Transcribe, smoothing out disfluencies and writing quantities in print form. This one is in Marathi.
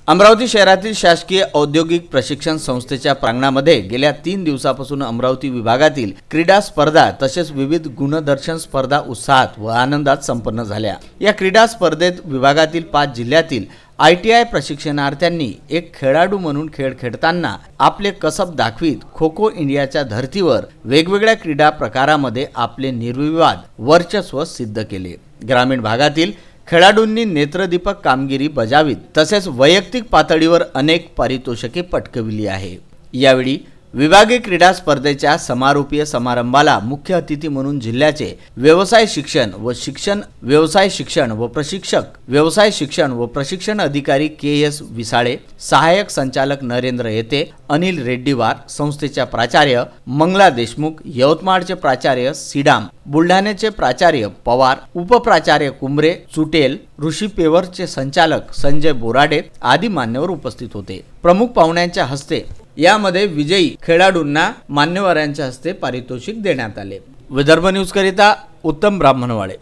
अमरावती शहरातील शासकीय औद्योगिक प्रशिक्षण संस्थेच्या प्रांगणामध्ये गेल्या 3 दिवसापासून अमरावती विभागातील क्रीडा स्पर्धा तसेच विविध गुणदर्शन स्पर्धा उत्साहात व आनंदात संपन्न झाल्या। या क्रीडा स्पर्धेत विभागातील 5 जिल्ह्यातील ITI प्रशिक्षणार्थ्यांनी एक खेळाडू म्हणून खेळ खेळताना आपले कसब दाखवित खो खो इंडियाच्या धर्तीवर वेगवेगळ्या क्रीडा प्रकारामध्ये आपले निर्विवाद वर्चस्व सिद्ध केले। ग्रामीण भागातील खेळाडूंनी नेत्रदीपक कामगिरी बजावित तसेच वैयक्तिक पातळीवर अनेक पारितोषिके पटकाविली आहे। यावेळी विभागीय क्रीडा स्पर्धेच्या समारोपीय समारंभाला मुख्य अतिथी म्हणून जिल्ह्याचे व्यवसाय शिक्षण व प्रशिक्षण अधिकारी KS विसाळे, सहाय्यक संचालक नरेंद्र येते, अनिल रेड्डीवार, संस्थेच्या प्राचार्य मंगला देशमुख, यवतमाळचे प्राचार्य सीडाम, बुलढाण्याचे प्राचार्य पवार, उपप्राचार्य कुंभरे, चुटेल, ऋषी पेवरचे संचालक संजय बोराडे आदी मान्यवर उपस्थित होते। प्रमुख पाहुण्यांच्या हस्ते यामध्ये विजयी खेळाडूंना मान्यवरांच्या हस्ते पारितोषिक देण्यात आले। विदर्भ न्यूज करिता उत्तम ब्राह्मणवाडे।